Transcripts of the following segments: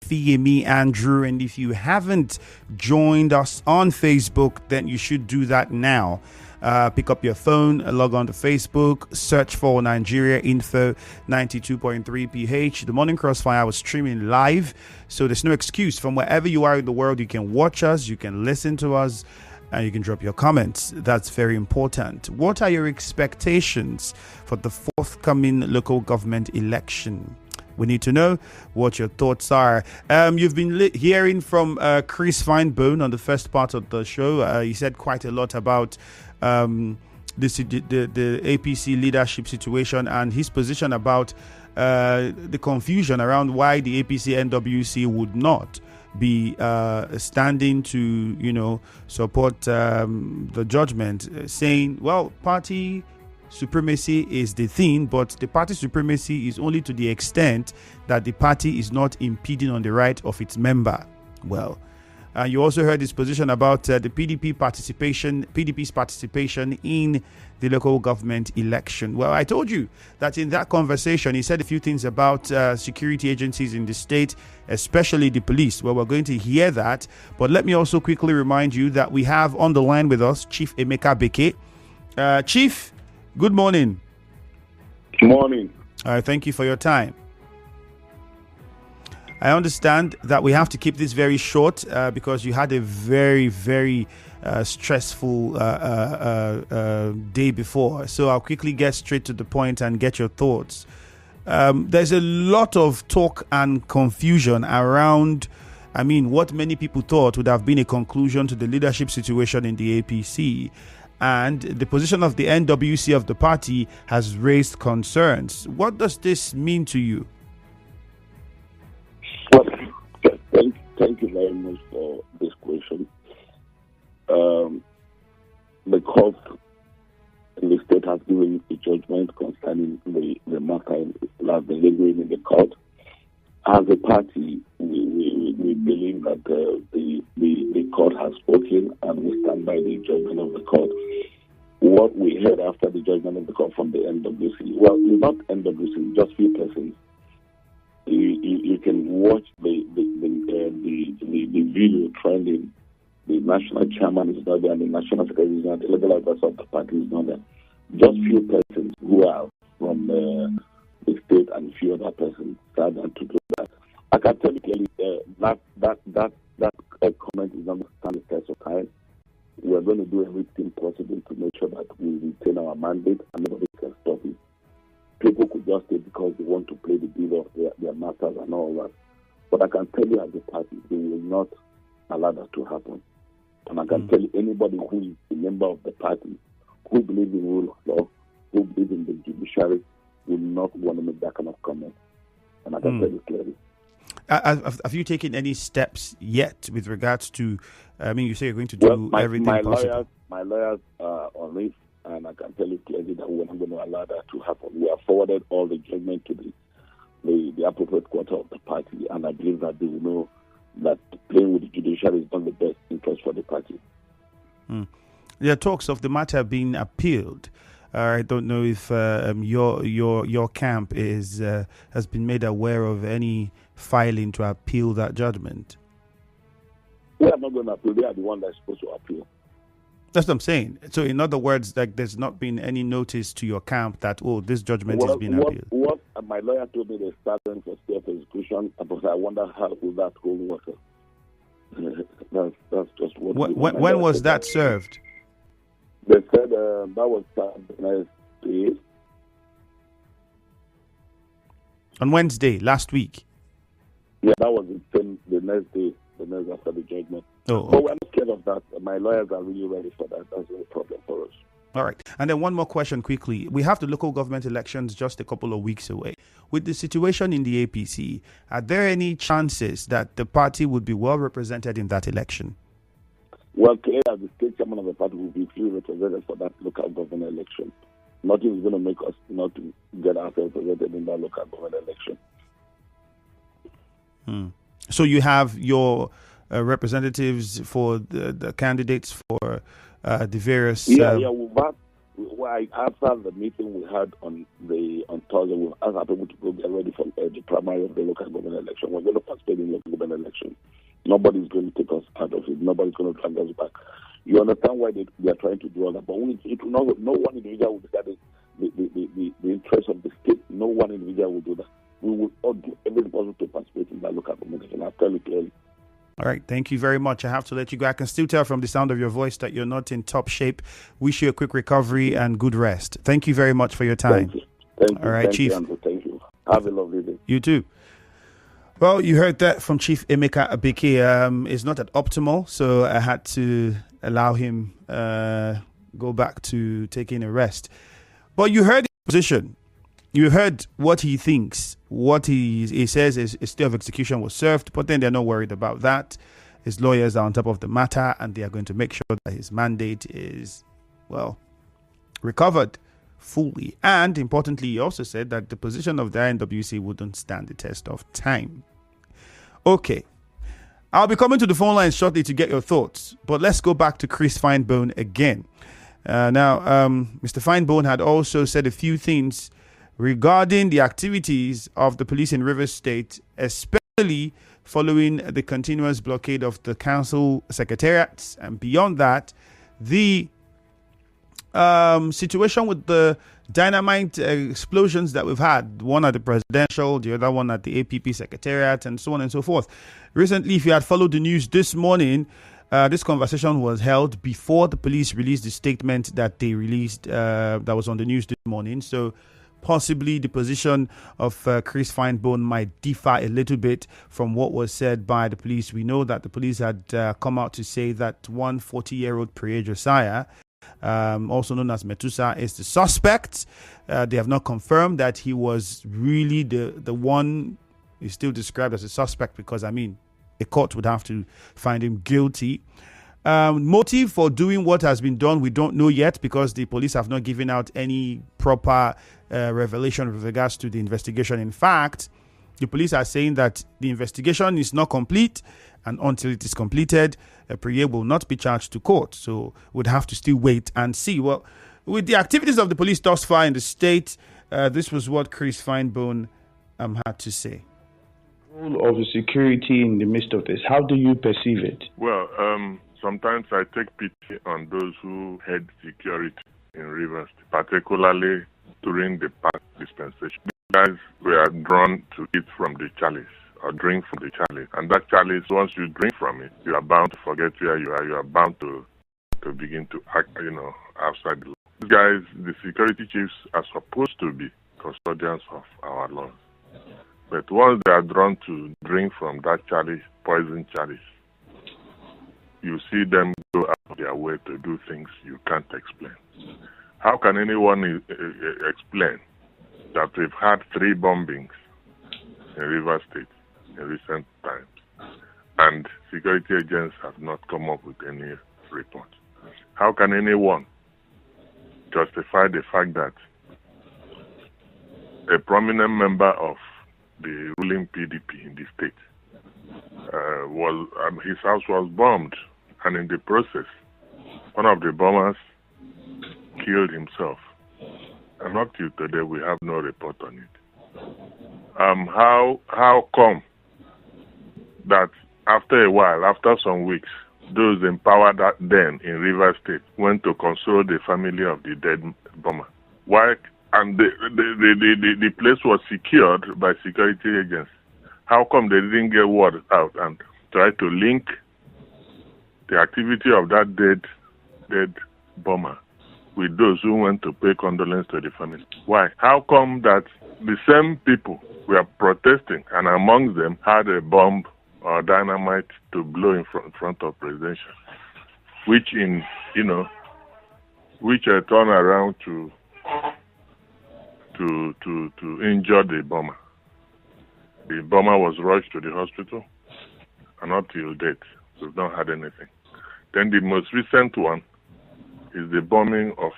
Fiyemi Andrew. And if you haven't joined us on Facebook, then you should do that now. Pick up your phone, log on to Facebook, search for Nigeria Info 92.3 PH. The Morning Crossfire was streaming live, so there's no excuse. From wherever you are in the world, you can watch us, you can listen to us, and you can drop your comments. That's very important. What are your expectations for the forthcoming local government election? We need to know what your thoughts are. You've been hearing from Chris FineBone on the first part of the show. He said quite a lot about the APC leadership situation and his position about the confusion around why the APC NWC would not be standing to, support the judgment, saying, well, party supremacy is the thing, but the party supremacy is only to the extent that the party is not impeding on the right of its member. Well, you also heard his position about the PDP's participation in the local government election. Well, I told you that in that conversation, he said a few things about security agencies in the state, especially the police. Well, we're going to hear that. But let me also quickly remind you that we have on the line with us Chief Emeka Bekee. Chief, good morning. Good morning. Thank you for your time. I understand that we have to keep this very short because you had a very, very stressful day before. So I'll quickly get straight to the point and get your thoughts. There's a lot of talk and confusion around, what many people thought would have been a conclusion to the leadership situation in the APC. And the position of the NWC of the party has raised concerns. What does this mean to you? Well, thank you very much for this question. The court in the state has given a judgment concerning the matter that been lingering in the court. As a party, we believe that the court has spoken and we stand by the judgment of the court. What we heard after the judgment of the court from the NWC, well, not NWC, just few persons. You can watch the video trending. The national chairman is not there, and the national secretary is not there, the legal advisor of the party is not there. Just few persons who are from the state and few other persons sat and to do that. I can tell you clearly that comment is not going to stand the test of time. We are going to do everything possible to make sure that we retain our mandate and nobody can stop it. People could just say because they want to play the deal of their masters and all that. But I can tell you as a party, they will not allow that to happen. And I can tell you anybody who is a member of the party, who believes in rule of law, who believes in the judiciary, will not want to make that kind of comment. And I can tell you clearly. Have you taken any steps yet with regards to, you say you're going to do everything possible? My lawyers are on it, and I can tell you clearly that we're not going to allow that to happen. We have forwarded all the judgment to the appropriate quarter of the party, and I believe that they will know that playing with the judiciary is not the best interest for the party. There are talks of the matter being appealed. I don't know if your camp has been made aware of any filing to appeal that judgment. We are not going to appeal. They are the one that's supposed to appeal. That's what I'm saying. So, in other words, there's not been any notice to your camp that this judgment is being appealed. What my lawyer told me, they're starting for self-execution, but I wonder how will that whole work. That's just what. When was that served? They said that was served the next day. On Wednesday, last week? Yeah, that was the next day, the next after the judgment. Oh, okay. But we're not scared of that. My lawyers are really ready for that. That's no problem for us. All right. And then one more question quickly. We have the local government elections just a couple of weeks away. With the situation in the APC, are there any chances that the party would be well represented in that election? Well, clearly, as the state chairman of the party will be fully represented for that local government election. Nothing is going to make us not to get ourselves represented in that local government election. So you have your representatives for the candidates for the various... After the meeting we had on Thursday, we'll ask our people to go get ready for the primary of the local government election. We're going to participate in local government election. Nobody's going to take us out of it. Nobody's going to drag us back. You understand why they are trying to do all that. But it will not, no one individual will decide the interest of the state. No one individual will do that. We will all do everything possible to participate in that local government election. I'll tell you clearly. All right. Thank you very much. I have to let you go. I can still tell from the sound of your voice that you're not in top shape. Wish you a quick recovery and good rest. Thank you very much for your time. Thank you. Thank you. All right, Thank Chief. You, Andrew. Thank you. Have a lovely day. You too. Well, you heard that from Chief Emeka Bekee. It's not at optimal, so I had to allow him go back to taking a rest. But you heard his position. You heard what he thinks. What he says is a stay of execution was served, but then they're not worried about that. His lawyers are on top of the matter, and they are going to make sure that his mandate is, well, recovered fully. And importantly, he also said that the position of the INWC wouldn't stand the test of time. Okay. I'll be coming to the phone lines shortly to get your thoughts, but let's go back to Chris FineBone again. Now, Mr. FineBone had also said a few things regarding the activities of the police in Rivers State, especially following the continuous blockade of the council secretariats, and beyond that, the situation with the dynamite explosions that we've had, one at the presidential, the other one at the APP secretariat, and so on and so forth. Recently, if you had followed the news this morning, this conversation was held before the police released the statement that they released that was on the news this morning. So possibly the position of Chris FineBone might differ a little bit from what was said by the police. We know that the police had come out to say that one 40-year-old Priya Josiah, also known as Metusa, is the suspect. They have not confirmed that he was really the one. He's still described as a suspect because, I mean, a court would have to find him guilty. Motive for doing what has been done, we don't know yet because the police have not given out any proper revelation with regards to the investigation. In fact, the police are saying that the investigation is not complete, and until it is completed, Priya will not be charged to court. So we'd have to still wait and see. Well, with the activities of the police thus far in the state, this was what Chris FineBone had to say. Role of security in the midst of this, how do you perceive it? Well, sometimes I take pity on those who head security in Rivers, particularly during the past dispensation. These guys were drawn to eat from the chalice or drink from the chalice. And that chalice, once you drink from it, you are bound to forget where you are. You are bound to begin to act, outside the law. These guys, the security chiefs, are supposed to be custodians of our laws. But once they are drawn to drink from that chalice, poison chalice, you see them go out of their way to do things you can't explain. How can anyone explain that we've had 3 bombings in Rivers State in recent times and security agents have not come up with any report? How can anyone justify the fact that a prominent member of the ruling PDP in the state his house was bombed, and in the process, one of the bombers killed himself, and up till today we have no report on it. How come that after a while, after some weeks, those empowered then in Rivers State went to console the family of the dead bomber? Why? And the place was secured by security agents. How come they didn't get word out and try to link the activity of that dead bomber with those who went to pay condolence to the family? Why? How come that the same people were protesting and amongst them had a bomb or dynamite to blow in front of presidential, which turned around to injure the bomber? The bomber was rushed to the hospital, and up till date, we've not had anything. Then the most recent one is the bombing of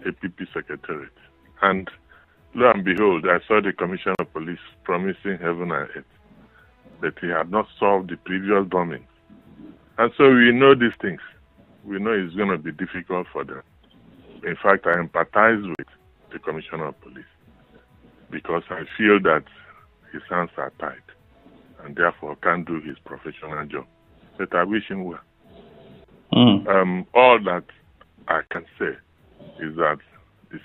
APP Secretariat. And lo and behold, I saw the Commissioner of Police promising heaven and earth that he had not solved the previous bombing. And so we know these things. We know it's going to be difficult for them. In fact, I empathize with the Commissioner of Police. because I feel that his hands are tied and therefore can't do his professional job. But I wish him well. All that I can say is that the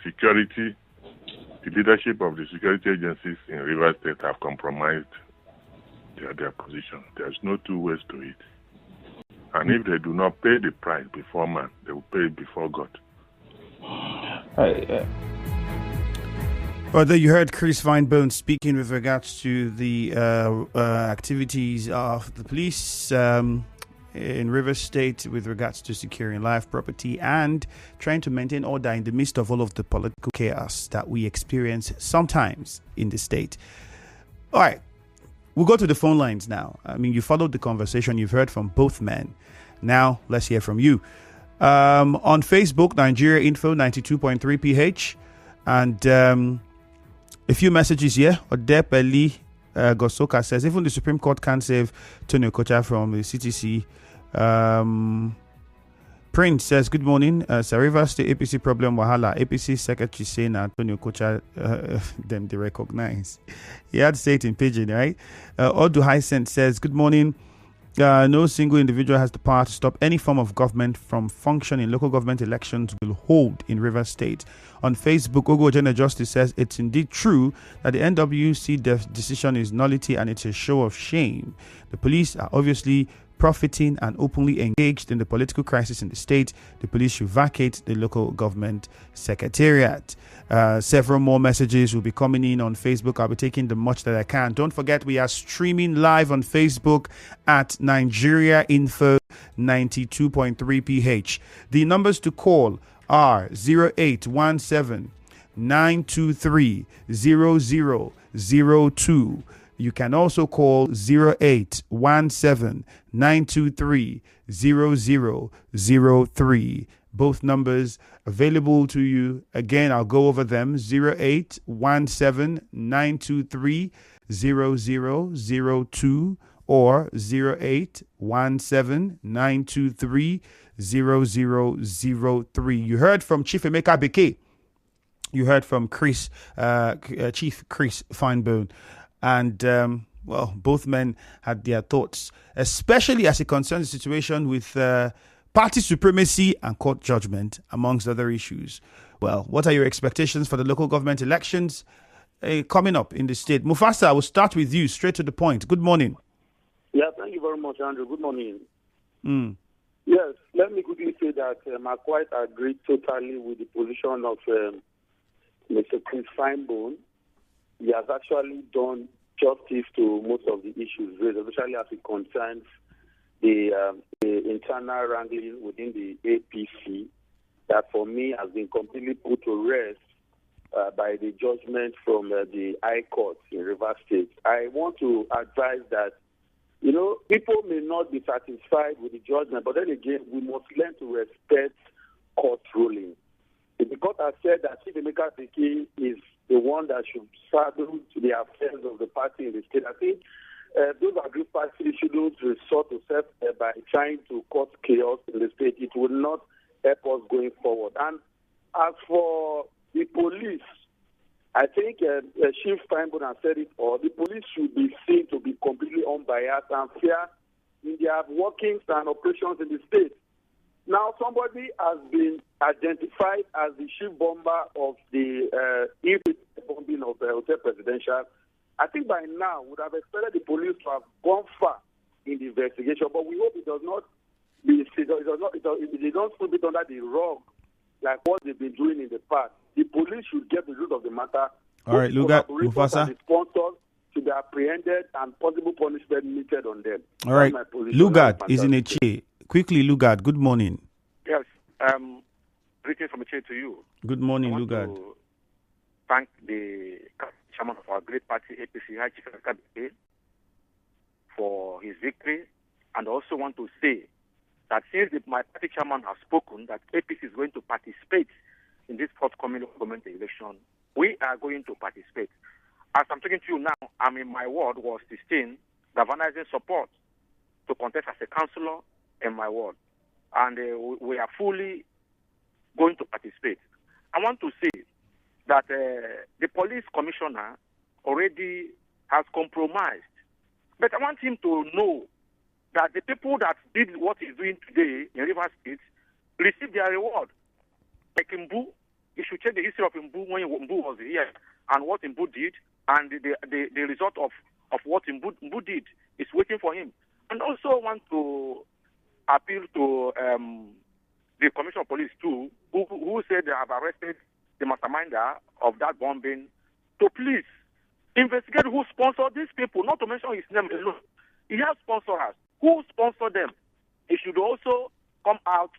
leadership of the security agencies in Rivers State have compromised their position. There's no two ways to it. And if they do not pay the price before man, they will pay it before God. Well, there you heard Chris FineBone speaking with regards to the activities of the police in Rivers State with regards to securing life, property, and trying to maintain order in the midst of all of the political chaos that we experience sometimes in the state. All right, we'll go to the phone lines now. I mean, you followed the conversation. You've heard from both men. Now, let's hear from you. On Facebook, Nigeria Info 92.3 PH. And a few messages here. Odepeli Gosoka says, even the Supreme Court can't save Tony Okocha from the CTC. Prince says, good morning. Rivers State APC problem wahala. APC Secretary saying Antonio Okocha, them they recognize. He had to say it in pidgin, right? Odu Hysent says, good morning. No single individual has the power to stop any form of government from functioning. Local government elections will hold in Rivers State. On Facebook, Ogo Ojene Justice says it's indeed true that the NWC decision is nullity and it's a show of shame. The police are obviously profiting and openly engaged in the political crisis in the state. The police should vacate the local government secretariat. Several more messages will be coming in on Facebook. I'll be taking the much that I can. Don't forget, we are streaming live on Facebook at Nigeria Info 92.3 PH. The numbers to call are 0817 923 0002. You can also call 0817 923 0003. Both numbers available to you. Again, I'll go over them. 0817 923 0002 or 0817 923 0003. You heard from Chief Emeka Bekee. You heard from Chief Chris FineBone. And, well, both men had their thoughts, especially as it concerns the situation with party supremacy and court judgment, amongst other issues. Well, what are your expectations for the local government elections coming up in the state? Mufasa, I will start with you, straight to the point. Good morning. Yeah, thank you very much, Andrew. Good morning. Yes, let me quickly say that I quite agree totally with the position of Mr. Chris FineBone. He has actually done justice to most of the issues raised, especially as it concerns the internal wrangling within the APC, that for me has been completely put to rest by the judgment from the High Court in Rivers State. I want to advise that, people may not be satisfied with the judgment, but then again, we must learn to respect court ruling. If the court has said that Chief Emeka Bekee is the one that should saddle to the affairs of the party in the state, I think those aggrieved parties shouldn't resort to self by trying to cause chaos in the state. It will not help us going forward. And as for the police, I think Chief FineBone has said it all. The police should be seen to be completely unbiased and fair in their workings and operations in the state. Now, somebody has been identified as the chief bomber of the bombing of the Hotel Presidential. I think by now would have expected the police to have gone far in the investigation, but we hope it does not be they don't put it under the rug like what they've been doing in the past. The police should get the root of the matter. All right, Mufasa. The sponsors should be apprehended and possible punishment meted on them. All right, Lugard is in a chair. Quickly, Lugard, good morning. Yes, greetings from a chair to you. Good morning, Lugard. To thank the chairman of our great party, APC, Chief Emeka Bekee, for his victory, and also want to say that since my party chairman has spoken that APC is going to participate in this forthcoming local government election, we are going to participate. As I'm talking to you now, I'm in my ward, Ward 16, galvanizing support to contest as a councillor in my ward. And we are fully going to participate. I want to say that the police commissioner already has compromised. But I want him to know that the people that did what he's doing today in Rivers State received their reward. Like Mbu, you should check the history of Mbu when Mbu was here and what Mbu did, and the result of what Mbu did is waiting for him. And also want to appeal to the Commissioner of Police too, who said they have arrested the masterminder of that bombing, to please investigate who sponsored these people, not to mention his name alone. He has sponsors. Who sponsored them? He should also come out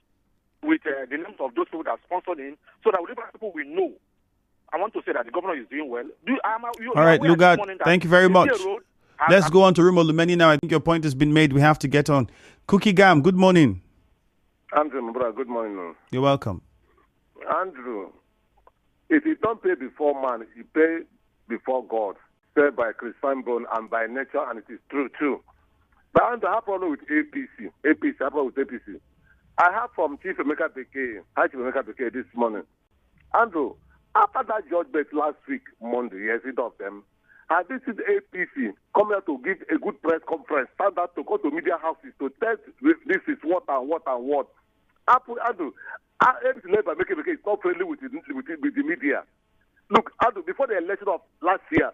with the names of those people that sponsored him, so that people will know. I want to say that the governor is doing well. All right, Lugard, thank you very much. Let's go on to Rumo Lumeni now. I think your point has been made. We have to get on. Cookie Gam, good morning. Andrew, my brother, good morning. You're welcome. Andrew, if you don't pay before man, you pay before God, said by Chris FineBone and by nature, and it is true too. But Andrew, I have a problem with APC. I have a problem with APC. I have from Chief Emeka Bekee, Chief Emeka Bekee this morning. Andrew, after that judgment last week, Monday, yes, it of them, I visited APC, come here to give a good press conference, stand up to go to media houses to tell this is what and what and what. Andrew, APC led by Bekee is not friendly with the media. Look, Andrew, before the election of last year,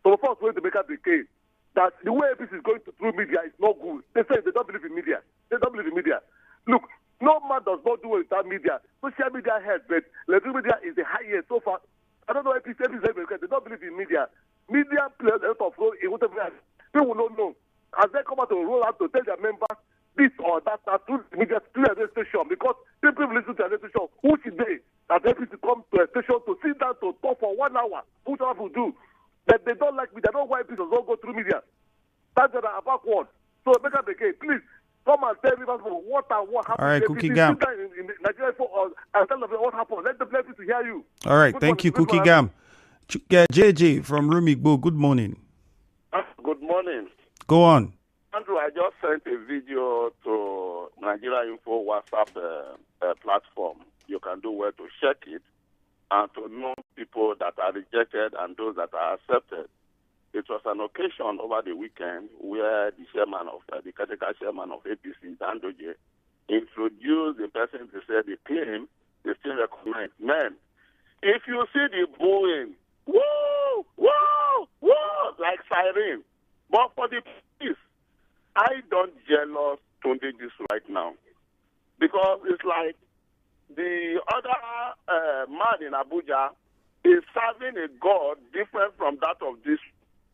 some of us went to Bekee that the way APC is going through media is not good. They say they don't believe in media. They don't believe in media. Look, no man does not do it without media. Social media helps, but electronic media is the highest so far. I don't know if APC they don't believe in media. Media plays a lot of role in whatever. People don't know. As they come out to roll out to tell their members this or that through the media, through a station, because people listen to a station, who should they? That APC come to a station to sit down to talk for 1 hour. Who should have to do? But they don't like media. They don't want people to go through media. That's what I'm backward. So, Emeka Bekee, please. Come and tell me what happened. All right, Cookie Gam. In Nigeria and tell them what happened. Let the people to hear you. All right, thank you, Cookie Gam. JJ from Rumigbo, good morning. Good morning. Go on. Andrew, I just sent a video to Nigeria Info WhatsApp platform. You can do well to check it and to know people that are rejected and those that are accepted. It was an occasion over the weekend where the chairman of the category chairman of APC, Dandoje, introduced the person to say the claim they still recognize. Man, if you see the booing, woo, woo, woo, like siren. But for the police, I don't jealous Tunde this right now. Because it's like the other man in Abuja is serving a God different from that of this.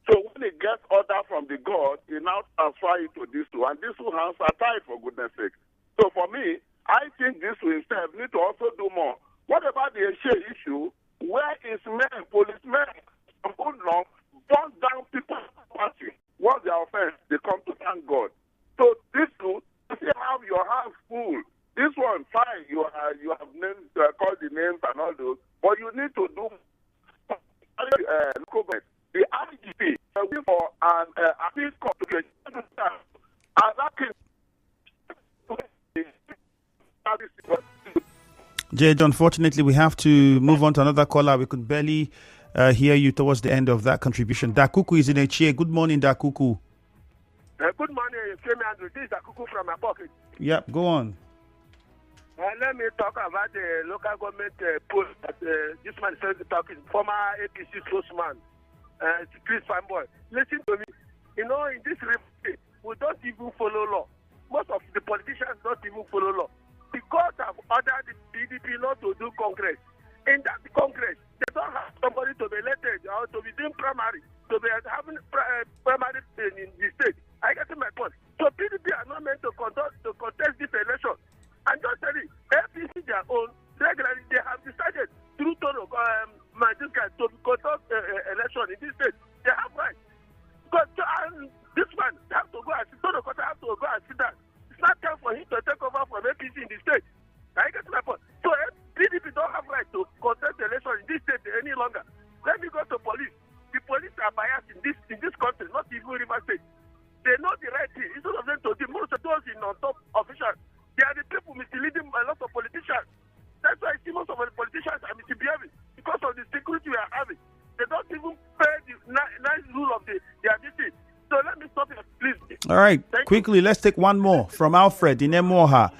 So when he gets order from the God, he now transfer it to this two. And these two hands are tied, for goodness sake. So for me, I think this will instead need to also do more. What about the issue? Where is men, policemen, from good long, burn down people's property? What's their offense? They come to thank God. So this two, you still have your hands full. This one, fine, you have named, called the names and all those, but you need to do local government. The IGP for an appeal court to Jade, unfortunately, we have to move on to another caller. We could barely hear you towards the end of that contribution. Dakuku is in a chair. Good morning, Dakuku. Good morning, Andrew. This is Dakuku from my pocket. Yep, go on. Let me talk about the local government post that this man is talking. Former APC spokesman. Chris FineBone, listen to me. You know, in this republic, we don't even follow law. Most of the politicians don't even follow law. The court have ordered the PDP not to do Congress. In that Congress, they don't have somebody to be elected or to be doing primary, to be having primary in the state. I get to my point. So PDP are not meant to contest this election. And just tell you, APC their own, regularly they have decided through this guy to conduct election in this state. They have right. Because this man have to go and sit down. Have to go and sit down. It's not time for him to take over from APC in the state. I get to my point. So PDP don't have right to contest election in this state any longer. Let me go to police. The police are biased in this country, not even River State. They know the right thing. Instead of them to do most of those in on top officials, they are the people misleading a lot of politicians. That's why I see most of the politicians are misbehaving because of the security are having. They don't even pay the nice rule of their duty. So let me stop here, please. All right, quickly, let's take one more from Alfred in Emoha.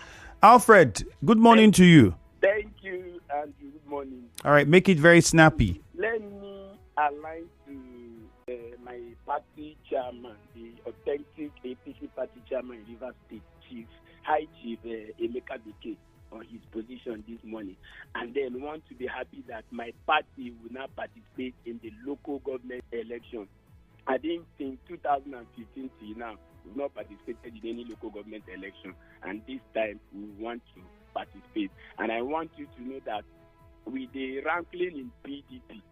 Alfred, good morning to you. Thank you, and good morning. All right, make it very snappy. Let me align to my party chairman, the authentic APC party chairman, Rivers State High Chief Emeka Bekee, on his position this morning, and then want to be happy that my party will now participate in the local government election. I think since 2015 till now, we've not participated in any local government election, and this time we want to participate. And I want you to know that with the rankling in PDP,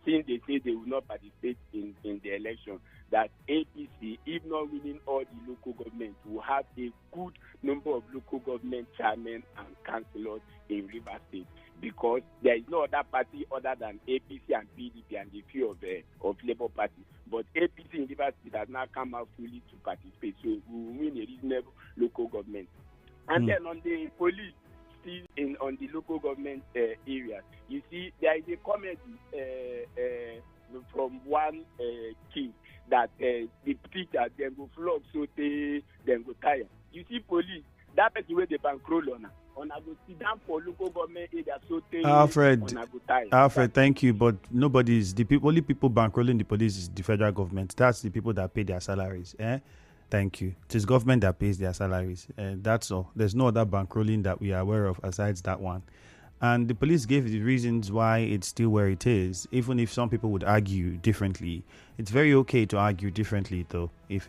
since they say they will not participate in the election, that APC, if not winning all the local governments, will have a good number of local government chairmen and councillors in Rivers State, because there is no other party other than APC and PDP and a few of Labour Party. But APC in Rivers State has now come out fully to participate, so we will win a reasonable local government. And then on the police, still on the local government areas, you see there is a comedy from one king that the teacher then go flog so they then go tire. You see police, that person where they bankroll on a go sit down for local government area so they Alfred, thank you, but nobody's only people bankrolling the police is the federal government. That's the people that pay their salaries. Thank you. It is government that pays their salaries. That's all. There's no other bankrolling that we are aware of aside that one. And the police gave the reasons why it's still where it is, even if some people would argue differently. It's very okay to argue differently, though, if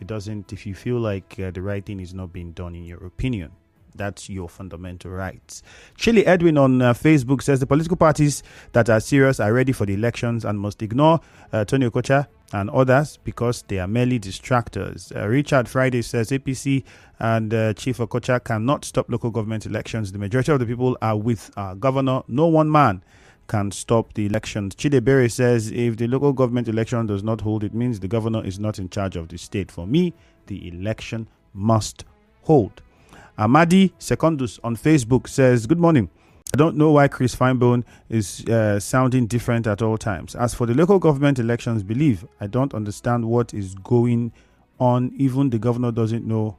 you feel like the right thing is not being done in your opinion. That's your fundamental rights. Chili Edwin on Facebook says the political parties that are serious are ready for the elections and must ignore Tony Okocha and others because they are merely distractors. Richard Friday says APC and Chief Okocha cannot stop local government elections. The majority of the people are with our governor. No one man can stop the elections. Chidebere says if the local government election does not hold, it means the governor is not in charge of the state. For me, the election must hold. Amadi Secondus on Facebook says, good morning. I don't know why Chris FineBone is sounding different at all times. As for the local government elections, I don't understand what is going on. Even the governor doesn't know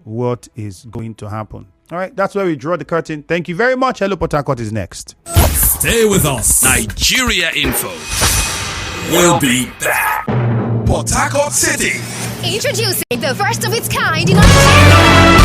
what is going to happen. All right, that's where we draw the curtain. Thank you very much. Hello, Port Harcourt is next. Stay with us. Nigeria Info. We'll be back. Port Harcourt City. Introducing the first of its kind in Nigeria.